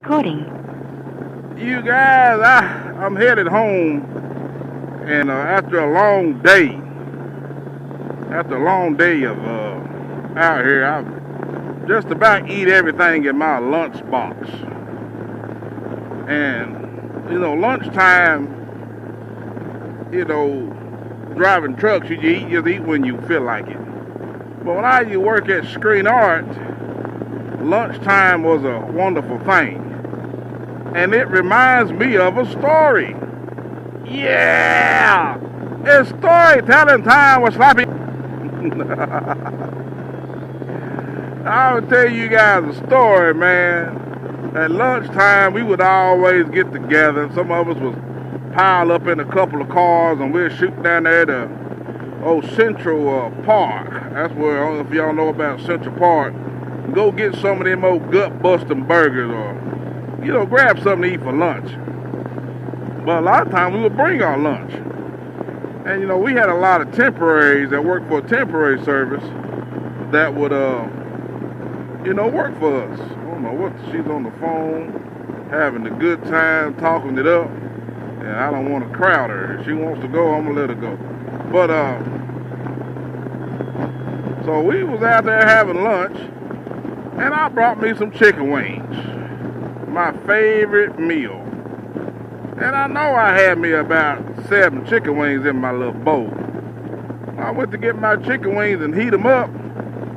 Recording. You guys, I'm headed home, and after a long day of out here, I just about eat everything in my lunch box. And lunchtime, driving trucks, you just eat when you feel like it. But when I used to work at Screen Art, lunchtime was a wonderful thing. And it reminds me of a story. Yeah! It's storytelling time with Slappy. I'll tell you guys a story, man. At lunchtime, we would always get together. Some of us would pile up in a couple of cars, and we'd shoot down there to Central Park. That's where, I don't know if y'all know about Central Park. Go get some of them old gut-busting burgers or grab something to eat for lunch. But a lot of times we would bring our lunch. And, we had a lot of temporaries that worked for a temporary service that would, work for us. I don't know what, she's on the phone, having a good time, talking it up. And I don't want to crowd her. If she wants to go, I'm going to let her go. But, so we was out there having lunch, and I brought me some chicken wings. My favorite meal. And I know I had me about 7 chicken wings in my little bowl. I went to get my chicken wings and heat them up.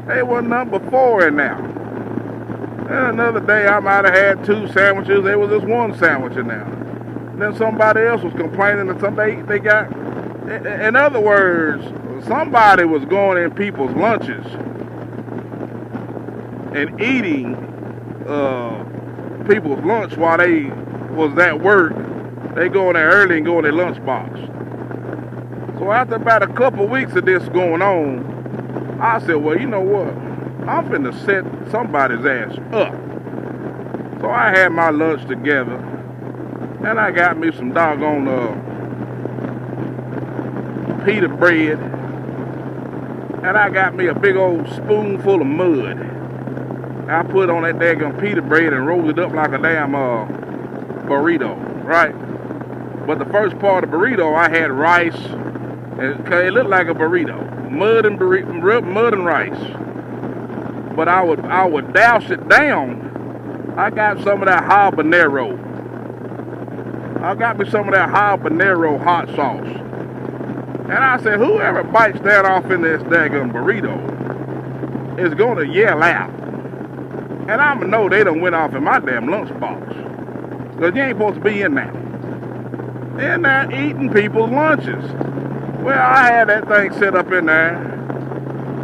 They wasn't number 4 in there. And another day I might have had 2 sandwiches. There was just 1 sandwich in there. And then somebody else was complaining that they got, in other words, somebody was going in people's lunches and eating people's lunch while they was at work. They go in there early and go in their lunch box. So after about a couple of weeks of this going on, I said, well, you know what? I'm finna set somebody's ass up. So I had my lunch together, and I got me some doggone pita bread, and I got me a big old spoonful of mud. I put on that daggone pita bread and rolled it up like a damn burrito, right? But the first part of the burrito, I had rice, and it looked like a burrito, mud and rice. But I would douse it down. I got some of that habanero. I got me some of that habanero hot sauce. And I said, whoever bites that off in this daggone burrito is gonna yell out. And I'm gonna know they done went off in my damn lunchbox. Because you ain't supposed to be in there. In there eating people's lunches. Well, I had that thing set up in there.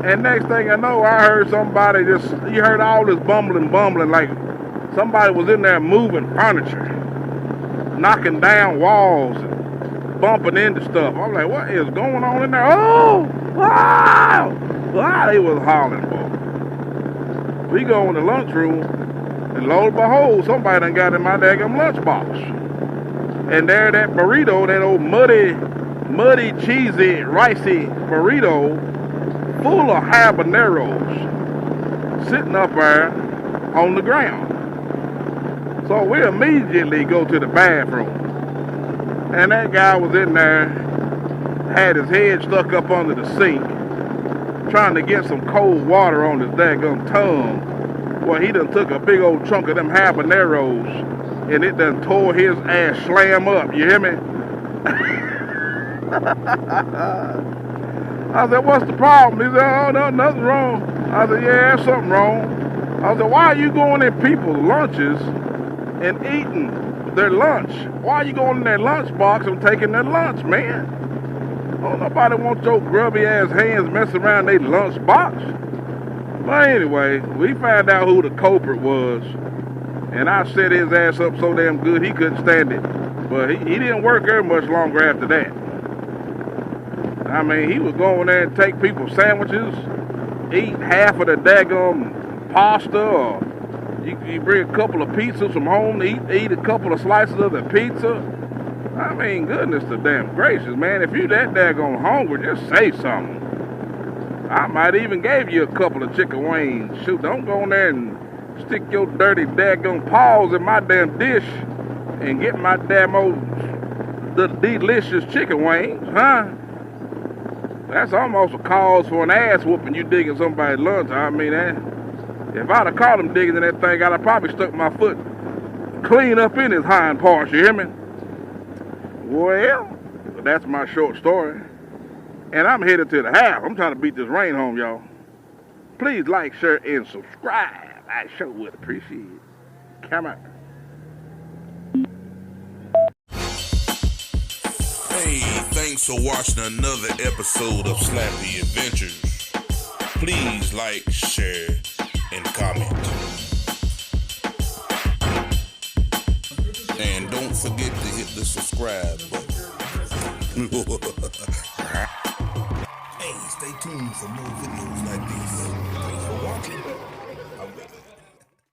And next thing I know, I heard somebody you heard all this bumbling, like somebody was in there moving furniture. Knocking down walls and bumping into stuff. I'm like, what is going on in there? Oh, wow! Wow, they was hollering, boy. We go in the lunchroom, and lo and behold, somebody done got in my daggum lunchbox. And there, that burrito, that old muddy, cheesy, ricey burrito, full of habaneros, sitting up there on the ground. So we immediately go to the bathroom. And that guy was in there, had his head stuck up under the sink, trying to get some cold water on his daggum tongue. Well, he done took a big old chunk of them habaneros, and it done tore his ass slam up, you hear me? I said, what's the problem? He said, oh, no, nothing wrong. I said, yeah, there's something wrong. I said, why are you going in people's lunches and eating their lunch? Why are you going in their lunch box and taking their lunch, man? Oh, nobody wants your grubby ass hands messing around their lunch box. But anyway, we found out who the culprit was, and I set his ass up so damn good he couldn't stand it. But he didn't work very much longer after that. I mean, he was going there and take people's sandwiches, eat half of the daggum pasta, or you bring a couple of pizzas from home to eat a couple of slices of the pizza. I mean, goodness to damn gracious, man. If you that daggone hungry, just say something. I might even gave you a couple of chicken wings. Shoot, don't go in there and Stick your dirty daggone paws in my damn dish and get my damn old the delicious chicken wings, huh? That's almost a cause for an ass whooping. You digging somebody's lunch. I mean, if I'd have caught him digging in that thing, I'd have probably stuck my foot clean up in his hind parts, you hear me? Well, that's my short story. And I'm headed to the house. I'm trying to beat this rain home, y'all. Please like, share, and subscribe. I sure would appreciate it. Come on. Hey, thanks for watching another episode of Slappy Adventures. Please like, share, and comment. And don't forget to hit the subscribe button. Hey, stay tuned for more videos like this. Thanks for watching.